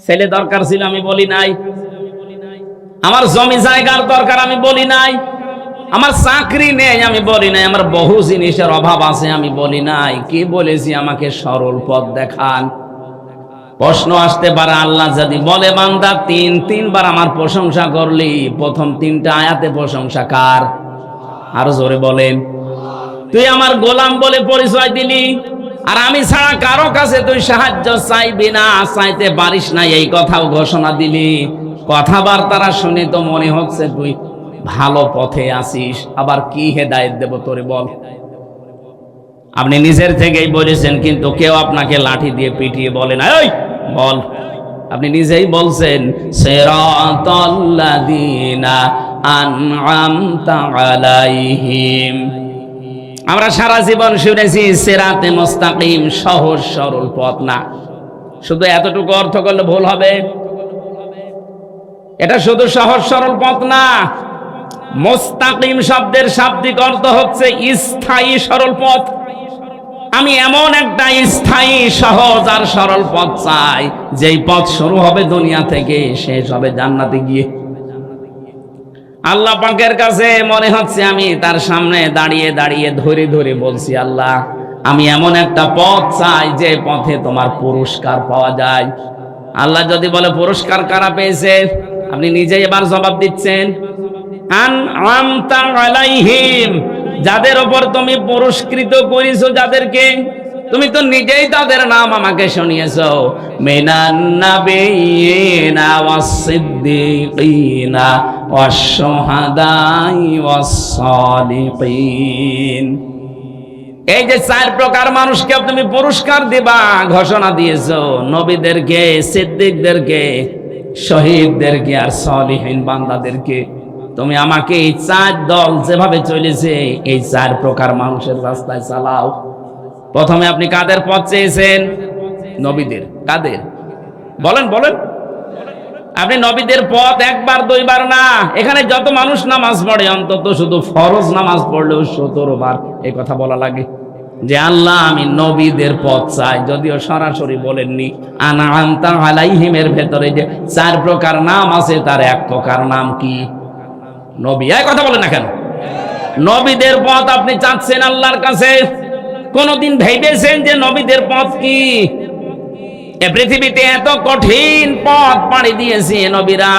ছেলে দরকার ছিল আমি বলি নাই, আমার জমি জায়গার দরকার আমি বলি নাই, আমার চাকরি নেই আমি বলি নাই, আমার বহু জিনিসের অভাব আছে আমি বলি নাই। কি বলেছি? আমাকে সরল পথ দেখান। প্রশ্ন আসতে পারে, আল্লাহ যদি বলে বান্দা তিনবার আমার প্রশংসা করলি, প্রথম তিনটা আয়াতে প্রশংসা কার? আরো জোরে বলেন। তুই আমার গোলাম বলে পরিচয় দিলি, আর আমি ছাড়া কারো কাছে তুই সাহায্য চাইবি না, চাইতে পারিস না, এই কথাও ঘোষণা দিলি। কথাবার্তারা শুনে তো মনে হচ্ছে তুই ভালো পথে আছিস। আবার কি হেদায়েত দেব তোরে বল? আপনি নিজের থেকেই বলেছেন, কিন্তু কেউ আপনাকে লাঠি দিয়ে পিটিয়ে বলে না এই বল। আপনি নিজেই বলছেন সিরাতাল্লাযীনা আন'আমতা আলাইহিম। আমরা সারা জীবন শুনেছি সিরাতে মুস্তাকিম, সহজ সরল পথ না। শুধু এতটুকু অর্থ করলে ভুল হবে। এটা শুধু সহজ সরল পথ না। মুস্তাকিম শব্দের শাব্দিক অর্থ হচ্ছে স্থায়ী সরল পথ। আমি এমন একটা স্থায়ী সহজ আর সরল পথ চাই, যেই পথ শুরু হবে দুনিয়া থেকে, শেষ হবে জান্নাতে গিয়ে। আল্লাহ পাকের কাছে মনে হচ্ছে আমি তার সামনে দাঁড়িয়ে দাঁড়িয়ে ধরে ধরে বলছি, আল্লাহ আমি এমন একটা পথ চাই যে পথে তোমার পুরস্কার পাওয়া যায়। আল্লাহ যদি বলে পুরস্কার কারা পেয়েছে, আপনি নিজেই এবার জবাব দিচ্ছেন, আন'আমতা আলাইহিম, যাদের উপর তুমি পুরস্কৃত করেছো, যাদেরকে তুমি তো নিজেই তাদের নাম আমাকে শুনিয়েছো, মিনান নাবিয়িনা ওয়াস-সিদ্দীকিনা ওয়াশ-শুহাদাই ওয়াস-সালিহিন। এই যে চার প্রকার মানুষকে তুমি পুরস্কার দিবা ঘোষণা দিয়েছো, নবীদেরকে, সিদ্দিকদেরকে, শহীদদেরকে আর সালিহিন বান্দাদেরকে। তুমি আমাকে এই চার দল যেভাবে চলেছে এই চার প্রকার মানুষের রাস্তায় চালাও। প্রথমে আপনি কাদের পথ চেয়েছেন? নবীদের। কাদের বলেন বলেন? আপনি নবীদের পথ একবার দুইবার না, এখানে যত মানুষ নামাজ পড়ে অন্তত শুধু ফরজ নামাজ পড়লেও 17 বার এই কথা বলা লাগে যে আল্লাহ আমি নবীদের পথ চাই। যদিও সরাসরি বলেননি। আন'আমতা আলাইহিমের ভেতরে যে চার প্রকার নাম আছে তার এক প্রকার নাম কি? নবী। এই কথা বলেন না কেন? নবীদের পথ আপনি চাচ্ছেন আল্লাহর কাছে। কোনদিন ভেবেছেন যে নবীদের পথ কি? এ পৃথিবীতে এত কঠিন পথ পাড়ি দিয়েছে নবীরা।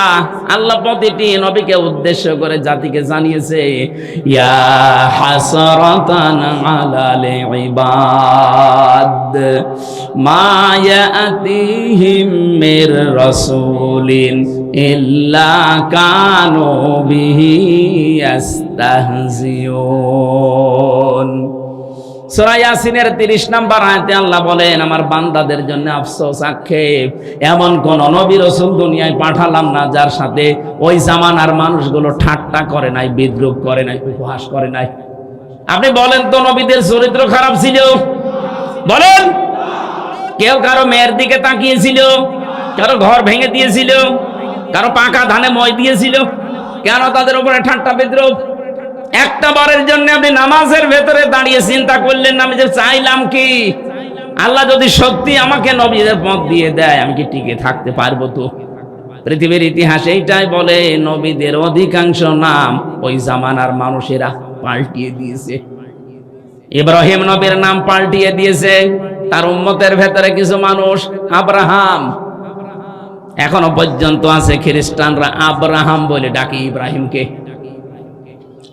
আল্লাহ প্রতিটি নবীকে উদ্দেশ্য করে জাতিকে জানিয়েছে, ইয়া হাসরাতান আলাল ইবাদ মা ইয়াতিহিম মির রাসূলিন ইল্লা কানু বিহি ইস্তাহজিউন। সূরা ইয়াসিনের 30 নম্বর আয়াতে আল্লাহ বলেন, আমার বান্দাদের জন্য আফসোস, আক্ষেপ, এমন কোন নবী রাসূল দুনিয়ায় পাঠালাম না যার সাথে ওই জামানার মানুষগুলো ঠাট্টা করে নাই, বিদ্রূপ করে নাই, উপহাস করে নাই। আপনি বলেন তো নবীদের চরিত্র খারাপ ছিল? বলেন। কেউ কারো মেয়ের দিকে তাকিয়েছিল? কারো ঘর ভেঙে দিয়েছিল? কারো পাকা ধানে মই দিয়েছিল? কেন তাদের উপরে ঠাট্টা বিদ্রূপ? একটা বারের জন্য আপনি নামাজের ভেতরে দাঁড়িয়ে চিন্তা করলেন না আমি যে চাইলাম কি? আল্লাহ যদি সত্যি আমাকে নবীদের পথ দিয়ে দেয় আমি কি টিকে থাকতে পারবো? তো পৃথিবীর ইতিহাস এইটাই বলে, নবীদের অধিকাংশ নাম ওই জামানার মানুষেরা পাল্টিয়ে দিয়েছে। ইব্রাহিম নবীর নাম পাল্টিয়ে দিয়েছে, তার উম্মতের ভেতরে কিছু মানুষ আব্রাহাম। এখনো পর্যন্ত আছে খ্রিস্টানরা আব্রাহাম বলে ডাকে ইব্রাহিমকে।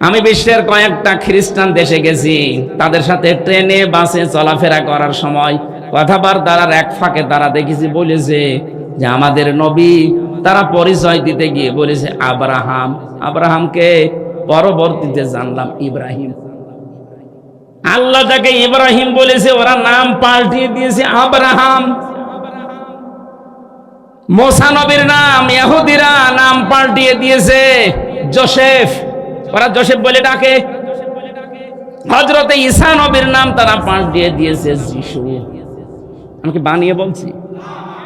আমি বিশ্বের কয়েকটা খ্রিস্টান দেশে গেছি, তাদের সাথে ট্রেনে বাসে চলাফেরা করার সময় কথাবার্তার এক ফাঁকে তারা দেখেছি বলেছে যে আমাদের নবী, তারা পরিচয় দিতে গিয়ে বলেছে আব্রাহাম। আব্রাহামকে পরবর্তীতে জানলাম ইব্রাহিম। আল্লাহ তাকে ইব্রাহিম বলেছে, ওরা নাম পাল্টিয়ে দিয়েছে আব্রাহাম। মুসা নবীর নাম ইহুদিরা নাম পাল্টিয়ে দিয়েছে জোসেফ, ওরা জোসেফ বলে ডাকে। হযরতে ঈসা নবীর নাম তারা পাল্টিয়ে দিয়েছে যিশু। আমাকে বানিয়ে বলছি,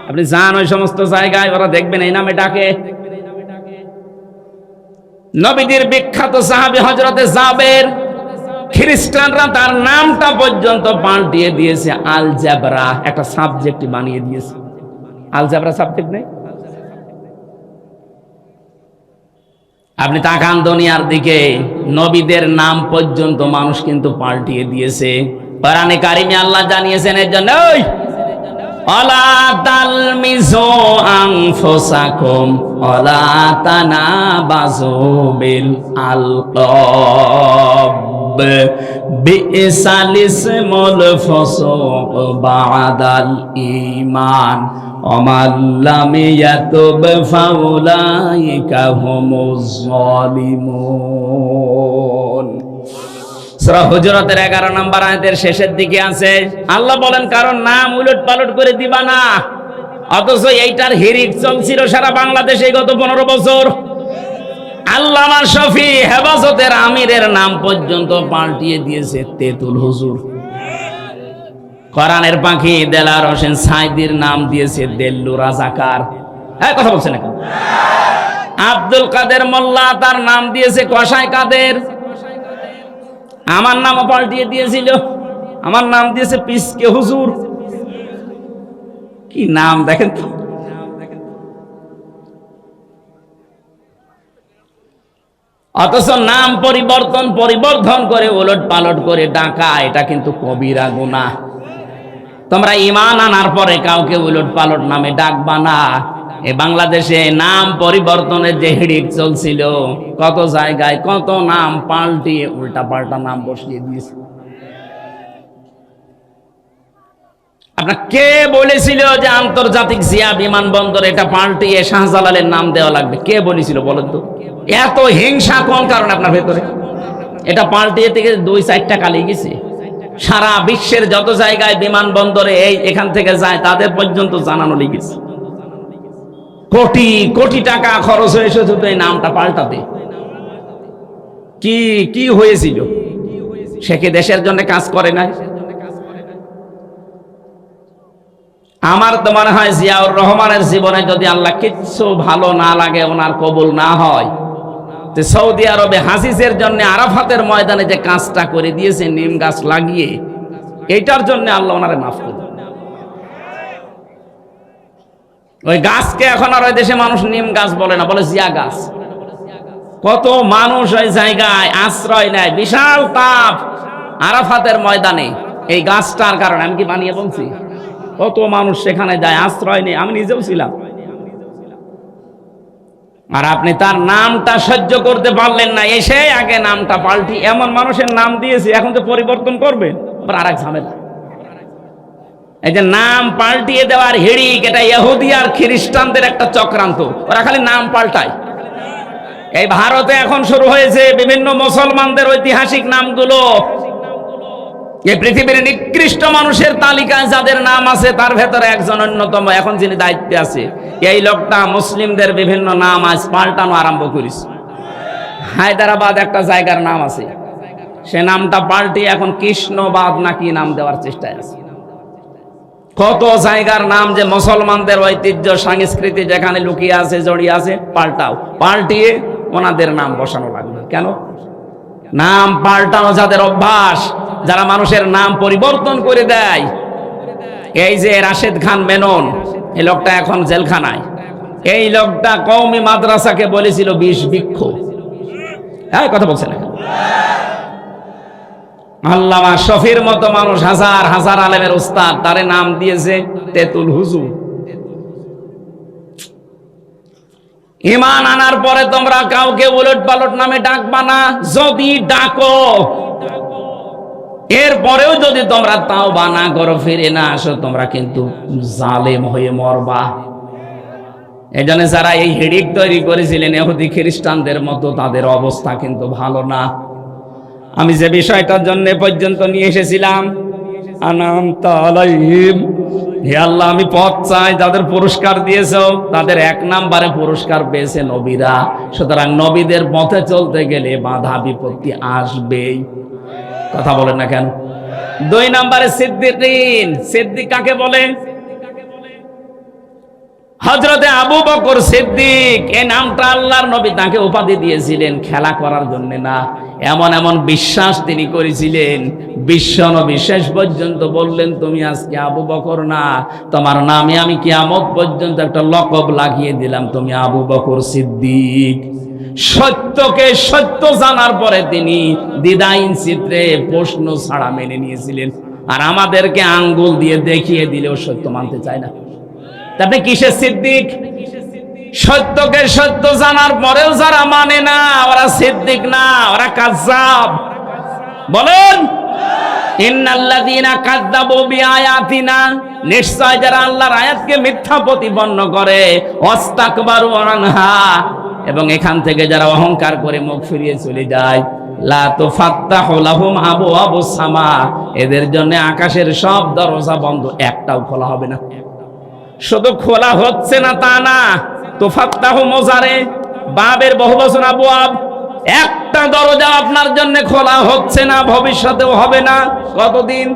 আপনি যান ওই সমস্ত জায়গায়, ওরা দেখবেন এই নামে ডাকে। নবীদের বিখ্যাত সাহাবী হযরতে জাবের, খ্রিস্টানরা তার নামটা পর্যন্ত পাল্টিয়ে দিয়েছে আল জাবরা, একটা সাবজেক্ট বানিয়ে দিয়েছে। আলজেব্রা সাবজেক্ট নেই? আপনি তাকান দুনিয়ার দিকে, নবীদের নাম পর্যন্ত মানুষ কিন্তু পাল্টিয়ে দিয়েছে। কোরআনে কারিমে আল্লাহ জানিয়েছেন এর জন্য, ওই ওয়ালা তালমিজু আনফুসাকুম ওয়ালা তানাবাজু বিল আলকাব বিইসাল ইসমুল ফুসুক বাদাল ঈমান ওয়ামান লাম ইয়াতুব ফাউলাইকা হুমুজ জালিমুন। সূরা হুজুরাতের 11 নম্বর আয়াতের শেষের দিকে আছে, আল্লাহ বলেন কারণ নাম উলট পালট করে দিবা না। অথচ এইটার হিরিক চলছিল সারা বাংলাদেশে গত 15 বছর। আল্লামা শফি হেফাজতের আমিরের নাম পর্যন্ত পাল্টিয়ে দিয়েছে তেতুল হুজুর। কোরআনের পাখি দেলার হোসেন সাইদির নাম দিয়েছে দেল্লু রাজাকার। হ্যাঁ, কথা বলছেন এখন। আব্দুল কাদের মোল্লা তার নাম দিয়েছে কসাই কাদের। আমার নামও পাল্টিয়ে দিয়েছিল, আমার নাম দিয়েছে পিসকে হুজুর। কি নাম দেখেন তো। অথচ নাম পরিবর্তন করে ওলট পালট করে ডাকা, এটা কিন্তু কবিরা গুনাহ। তোমরা ঈমান আনার পরে কাউকে উলট পালট নামে ডাকবা না। এই বাংলাদেশে নাম পরিবর্তনের যে হিড়িক চলছিল, কত জায়গায় কত নাম পাল্টিয়ে উল্টা পাল্টা নাম বসিয়ে দিয়েছে। আপনার কে বলেছিল যে আন্তর্জাতিক জিয়া বিমানবন্দর এটা পাল্টিয়ে শাহজালালের নাম দেওয়া লাগবে? কে বলেছিল বলেন তো? এত হিংসা কোন কারণে আপনার ভেতরে? এটা পাল্টিয়ে থেকে 2-4টা কালি গেছে। সারা বিশ্বের যত জায়গায় বিমানবন্দরে এখান থেকে যায় তাদের পর্যন্ত জানানো লেগেছে। কোটি কোটি টাকা খরচ হয়েছে শুধু এই নামটা পাল্টাতে। কি হয়েছিল? সে কি দেশের জন্য কাজ করে নাই? আমার তো মনে হয় জিয়াউর রহমানের জীবনে যদি আল্লাহ কিচ্ছু ভালো না লাগে, ওনার কবুল না হয়, তো সৌদি আরবে হাজিজের জন্য আরাফাতের ময়দানে যে কাজটা করে দিয়েছে নিম গাছ লাগিয়ে, এইটার জন্য আল্লাহ ওনারে মাফ করবে। ওই গাছকে এখন আর ওই দেশে মানুষ নিম গাছ বলে না, বলে জিয়া গাছ। কত মানুষ ওই জায়গায় আশ্রয় নেয়, বিশাল তাপ আরাফাতের ময়দানে এই গাছটার কারণে। আমি কি বানিয়ে বলছি? কত মানুষ সেখানে যায়, আশ্রয় নেই। আমি নিজেও ছিলাম। আর আপনি তার নামটা সহ্য করতে পারলেন না, এসে আগে নামটা পাল্টি এমন মানুষের নাম দিয়েছে, এখন তো পরিবর্তন করবে আর এক ঝামেলা। এই যে নাম পাল্টিয়ে দেওয়ার হিড়িক, এটা ইহুদি আর খ্রিস্টানদের একটা চক্রান্ত। ওরা খালি নাম পাল্টায়। এই ভারতে এখন শুরু হয়েছে বিভিন্ন মুসলমানদের ঐতিহাসিক নামগুলো। এই পৃথিবীর নিকৃষ্ট মানুষের তালিকায় যাদের নাম আছে তার ভেতরে একজন অন্যতম। এখন যিনি দায়িত্বে আছে, এই লোকটা মুসলিমদের বিভিন্ন নাম আজ পাল্টানো আরম্ভ করেছে। হায়দ্রাবাদ একটা জায়গার নাম আছে, সে নামটা পাল্টিয়ে এখন কৃষ্ণবাদ নাকি নাম দেওয়ার চেষ্টায় আছে। কত জায়গার নাম যে মুসলমানদের ঐতিহ্য সংস্কৃতি যেখানে লুকিয়ে আছে, জড়িয়ে আছে, পাল্টিয়ে ওনাদের নাম বসানো লাগবে। কেন? নাম পাল্টানো যাদের অভ্যাস, যারা মানুষের নাম পরিবর্তন করে দেয়। এই যে রাশেদ খান মেনন, এই লোকটা এখন জেলখানায়। এই লোকটা কওমি মাদ্রাসাকে বলেছিল 20 বৃক্ষ। হ্যাঁ, কথা বলছেন। আল্লামা শফির মতো মানুষ, হাজার হাজার আলেমের উস্তাদ, তারে নাম দিয়েছে তেতুল হুজুর। ঈমান আনার পরে তোমরা কাউকে উলট পালট নামে ডাকবা না। যদি ডাকো, এরপরেও যদি তোমরা তাওবা না করো, ফিরে না আসো, তোমরা কিন্তু জালেম হয়ে মরবা। এজন্য যারা এই হিড়িক তৈরি করেছিলেন ইহুদি খ্রিস্টানদের মতো, তাদের অবস্থা কিন্তু ভালো না। আমি যে বিষয়টার জন্য পর্যন্ত নিয়ে এসেছিলাম, আনামতা আলাইহিম, হে আল্লাহ আমি পথ চাই, যাদের পুরস্কার দিয়েছো তাদের 1 নম্বরে পুরস্কার পেয়েছে নবীরা। সুতরাং নবীদের পথে চলতে গেলে বাধা বিপত্তি আসবেই। কথা বলেন না কেন? 2 নম্বরে সিদ্দিকিন। সিদ্দিক কাকে বলে? হযরতে আবু বকর সিদ্দিক, এই নামটা আল্লাহর নবী তাকে উপাধি দিয়েছিলেন খেলা করার জন্য না, এমন এমন বিশ্বাস তিনি করেছিলেন। বিশ্বনবী শেষ পর্যন্ত বললেন, তুমি আজকে আবু বকর না, তোমার নামে আমি কিয়ামত পর্যন্ত একটা লকব লাগিয়ে দিলাম, তুমি আবু বকর সিদ্দিক। সত্যকে সত্য জানার পরে তিনি দ্বিধাহীন চিত্রে প্রশ্ন ছাড়া মেনে নিয়েছিলেন। আর আমাদেরকে আঙ্গুল দিয়ে দেখিয়ে দিলেও সত্য মানতে চায় না। আপনি কিসের সিদ্দিক? সত্যকে সত্য জানার পরেও যারা মানে না, ওরা সিদ্দিক না, ওরা কাযযাব। বলেন, ইন্নাল্লাযীনা কাযযাবু বিআয়াতিনা, নিশ্চয় যারা আল্লাহর আয়াতকে মিথ্যা প্রতিপন্ন করে, ওয়াস্তাকবারু আনহা, এবং এখান থেকে যারা অহংকার করে মুখ ফিরিয়ে চলে যায়, লা তুফাত্তাহু লাহুম আবওয়াবুস সামা, এদের জন্য আকাশের সব দরজা বন্ধ, একটাও খোলা হবে না। শুধু খোলা হচ্ছে না তা না, তুফাত্তাহু মুজারে, বাবের বহুবচন আবওয়াব, একটা দরজা আপনার জন্য খোলা হচ্ছে না, ভবিষ্যতেও হবে না। কতদিন?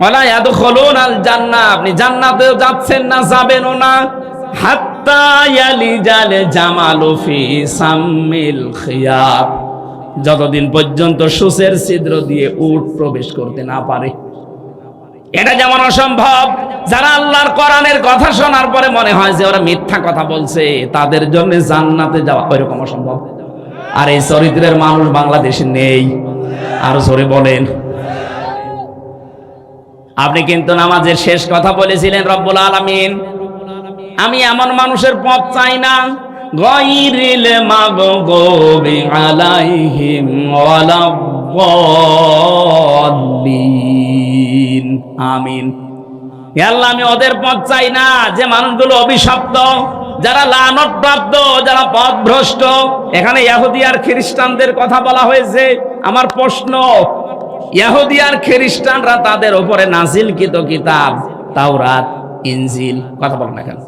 ওয়ালা ইয়াদখুলুনাল জান্নাহ, আপনি জান্নাতেও যাচ্ছেন না, যাবেনও না। হাত্তা ইয়ালিজাল জামালু ফি সাম্মিল খিয়াত, যতদিন পর্যন্ত সূচের ছিদ্র দিয়ে উট প্রবেশ করতে না পারে। এটা যেমন অসম্ভব, যারা আল্লাহর কোরআনের কথা শোনার পরে মনে হয় যে ওরা মিথ্যা কথা বলছে, তাদের জন্য জান্নাতে যাওয়া ওইরকম অসম্ভব। আর এই চরিত্রের মানুষ বাংলাদেশে নেই। আরো জোরে বলেন। আপনি কিন্তু নামাজের শেষ কথা বলেছিলেন, রব্বুল আলামিন, আমি এমন মানুষের পথ চাই না, গায়রিল মাগদুবি আলাইহিম ওয়ালাদ-দাল্লিন। আমিন। হে আল্লাহ, আমি ওদের পথ চাই না যে মানুষগুলো অভিশপ্ত, যারা লানতপ্রাপ্ত, যারা পথভ্রষ্ট। এখানে ইহুদি আর খ্রিস্টানদের কথা বলা হয়েছে। আমার প্রশ্ন, ইহুদি আর খ্রিস্টানরা তাদের উপরে নাজিলকৃত কিতাব তাওরাত, ইনজিল, কথা বলেন না কেন?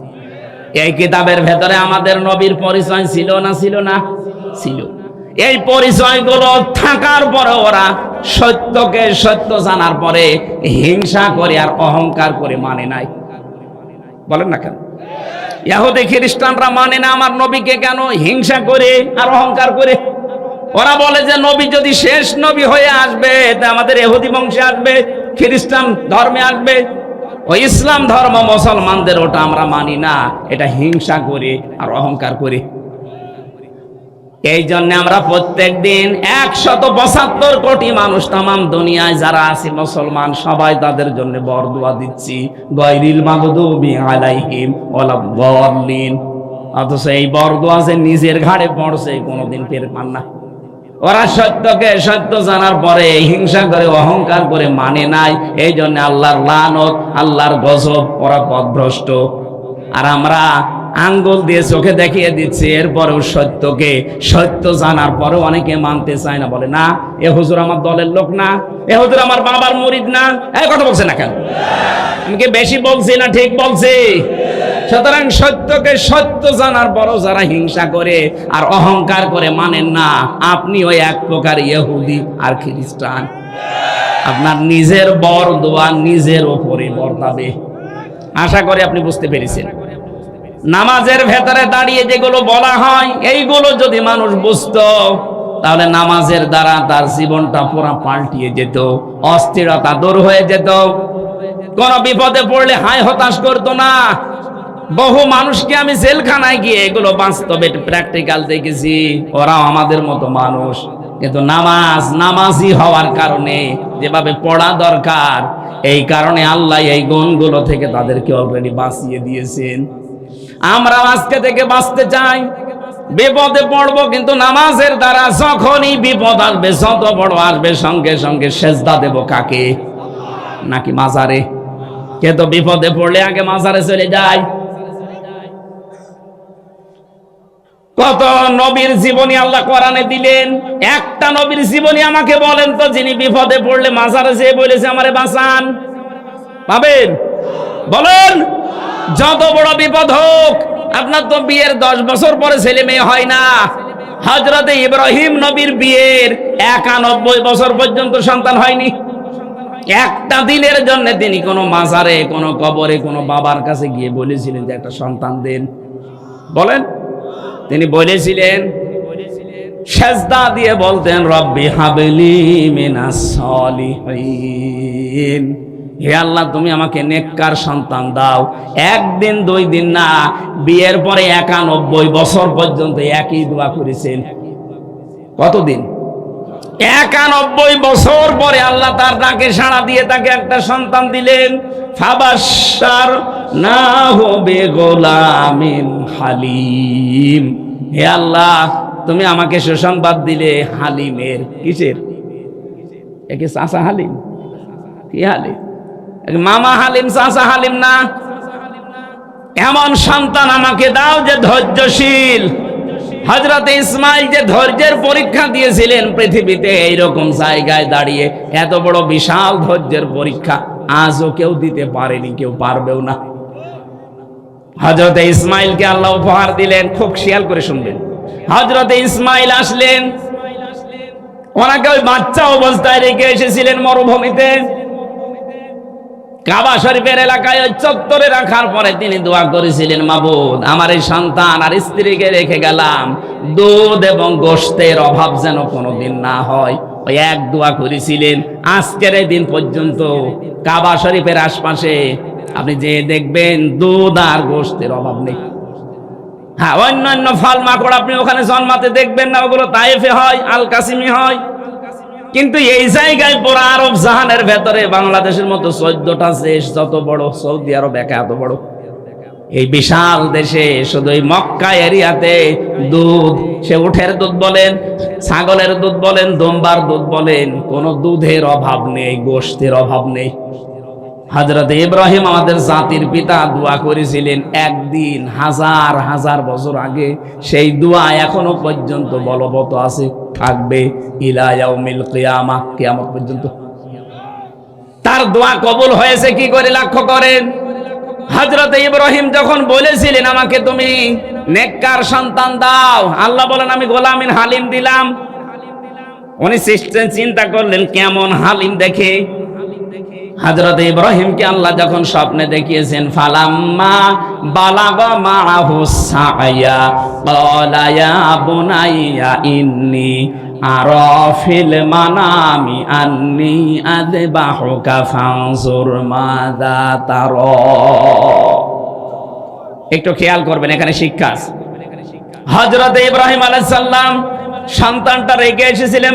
এই কিতাবের ভেতরে আমাদের নবীর পরিচয় ছিল না ছিল না? ছিল। এই পরিচয়গুলো থাকার পরে ওরা সত্যকে সত্য জানার পরে হিংসা করে আর অহংকার করে মানে নাই। বলেন না কেন? ইহুদি খ্রিস্টানরা মানে না আমার নবীকে, কেন? হিংসা করে আর অহংকার করে। ওরা বলে যে নবী যদি শেষ নবী হয়ে আসবে, তা আমাদের ইহুদি বংশে আসবে, খ্রিস্টান ধর্মে আসবে। ওই ইসলাম ধর্ম মুসলমানদের, ওটা আমরা মানি না। এটা হিংসা করে আর অহংকার করে। এই জন্য আমরা প্রত্যেক দিন 172 কোটি মানুষ তামাম দুনিয়ায় যারা আছে মুসলমান, সবাই তাদের জন্য বরদোয়া দিচ্ছি, গায়রিল মাগদুবি আলাইহিম ওয়ালাদ-দাল্লিন। অথচ এই বরদোয়া যে নিজের ঘাড়ে পড়ছে কোনোদিন টের পান না। ওরা সত্যকে সত্য জানার পরে হিংসা করে অহংকার করে মানে নাই। এই জন্য আল্লাহর লানত, আল্লাহর গজব, ওরা পথভ্রষ্ট। আর আমরা আঙ্গুল দিয়ে চোখে দেখিয়ে দিচ্ছি, এরপরেও সত্যকে সত্য জানার পরেও অনেকে মানতে চায় না। বলে না, এ হুজুর আমার দলের লোক না, এ হুজুর আমার বাবার মুরিদ না। এই কথা বলছে না কেন? আমি কি বেশি বলছি না ঠিক বলছি? সুতরাং সত্যকে সত্য জানার পরও যারা হিংসা করে আর অহংকার করে মানেন না, আপনি ওই এক প্রকার ইহুদি আর খ্রিস্টান। আপনার নিজের বরদোয়া নিজের ওপরে বর্তাবে। আশা করি আপনি বুঝতে পেরেছেন। নামাজের ভেতরে দাঁড়িয়ে যেগুলো বলা হয়, এইগুলো যদি মানুষ বুঝতো, তাহলে নামাজের দ্বারা তার জীবনটা পুরো পাল্টিয়ে যেত, অস্থিরতা দূর হয়ে যেত, কোন বিপদে পড়লে হায় হতাশ করতো না। বহু মানুষকে আমি জেলখানায় গিয়ে এগুলো বাস্তবে প্র্যাকটিক্যাল দেখেছি। ওরাও আমাদের মতো মানুষ, কিন্তু নামাজি হওয়ার কারণে, যেভাবে পড়া দরকার, এই কারণে আল্লাহ এই গুণগুলো থেকে তাদেরকে অলরেডি বাঁচিয়ে দিয়েছেন। আমরা আজকে থেকে বাঁচতে চাই। বিপদে পড়বো, কিন্তু নামাজের দ্বারা যখনই বিপদ আসবে, যত বড় আসবে, সঙ্গে সঙ্গে সেজদা দেব কাকে? নাকি মাজারে? কে তো বিপদে পড়লে আগে মাজারে চলে যায়। কত নবীর জীবনী আল্লাহ কোরআনে দিলেন। একটা নবীর জীবনী আমাকে বলেন তো, যিনি বিপদে পড়লে মাজারে যেয়ে বলেছে আমারে বাঁচান? পাবেন? বলেন। যত বড় বিপদ হোক, আপনার তো বিয়ের 10 বছর পরে ছেলে মেয়ে হয় না। হযরতে ইব্রাহিম নবীর বিয়ের 91 বছর পর্যন্ত সন্তান হয়নি। একটা দিনের জন্য তিনি কোনো মাজারে, কোনো কবরে, কোনো বাবার কাছে গিয়ে বলেছিলেন যে একটা সন্তান দেন? বলেন। তিনি বলেছিলেন, সেজদা দিয়ে বলতেন, রব্বি হাবলি মিনাস সলিহিন, হে আল্লাহ তুমি আমাকে নেককার সন্তান দাও। একদিন 2 দিন না, বিয়ের পরে 91 বছর পর্যন্ত একই দোয়া করেছেন। কতদিন? 91 বছর পরে আল্লাহ তার ডাকে সাড়া দিয়ে তাকে একটা সন্তান দিলেন। ফাবাশশারনাহু বিগুলামিন হালিম, হে আল্লাহ তুমি আমাকে সুসংবাদ দিলে হালিমের। কিসের? একে চাচা হালিম? কি হালিম? মামা হালিম, চাচা হালিম না। এমন সন্তান আমাকে দাও যে ধৈর্যশীল। হযরত ইসমাইল যে ধৈর্যের পরীক্ষা দিয়েছিলেন পৃথিবীতে, এইরকম জায়গায় দাঁড়িয়ে এত বড় বিশাল ধৈর্যের পরীক্ষা আজও কেউ দিতে পারেনি, কেউ পারবেও না। হযরত ইসমাইলকে আল্লাহ উপহার দিলেন। খুব খেয়াল করে শুনবেন। হযরত ইসমাইল আসলেন, ওনাকে ওই বাচ্চা অবস্থায় রেখে এসেছিলেন মরুভূমিতে। কাবা শরীফের এলাকায় ওই চত্বরে রাখার পরে তিনি দোয়া করেছিলেন, মাবুদ আমার এই সন্তান আর স্ত্রীকে রেখে গেলাম, দুধ এবং গোশতের অভাব যেন কোনোদিন না হয়। ওই এক দোয়া করেছিলেন। আজকের এই দিন পর্যন্ত কাবা শরীফের আশপাশে আপনি যে দেখবেন দুধ আর গোশতের অভাব নেই। হ্যাঁ, অন্যান্য ফল মাকড় আপনি ওখানে জন্মাতে দেখবেন না, ওগুলো তায়েফে হয়, আল কাসিমি হয়। কিন্তু এই জায়গায় পুরো আরব জাহানের ভেতরে বাংলাদেশের মতো 14টা দেশ যত বড়, সৌদি আরব একা এত বড়, এই বিশাল দেশে শুধু এই মক্কা এরিয়াতে দুধ, সে উটের দুধ বলেন, ছাগলের দুধ বলেন, দুম্বার দুধ বলেন, কোনো দুধের অভাব নেই, গোশতের অভাব নেই। হযরত ইব্রাহিম আমাদের জাতির পিতা দোয়া করেছিলেন একদিন 1000 বছর আগে। সেই দোয়া এখনো পর্যন্ত বলবৎ আছে, থাকবে ইলা ইয়াউমিল কিয়ামা, কিয়ামত পর্যন্ত। তার দোয়া কবুল হয়েছে কি করে লক্ষ্য করেন। হযরত ইব্রাহিম যখন বলেছিলেন আমাকে তুমি নেককার সন্তান দাও, আল্লাহ বলেন আমি গোলামিন হালিম দিলাম। উনি চিন্তা করলেন কেমন হালিম দেখে। হযরত ইব্রাহিমকে আল্লাহ যখন স্বপ্নে দেখিয়েছেন, ফালাম্মা বালাগা মাআহু সাআয়া ক্বালা ইয়া বুনাইয়া ইন্নী আরা ফিল মানামি আন্নী আযবাহুকা ফানজুর মাযা তারা। একটু খেয়াল করবেন, এখানে শিক্ষা আছে। হযরত ইব্রাহিম আলাইহিস সালাম সন্তানটা রেখে এসেছিলেন।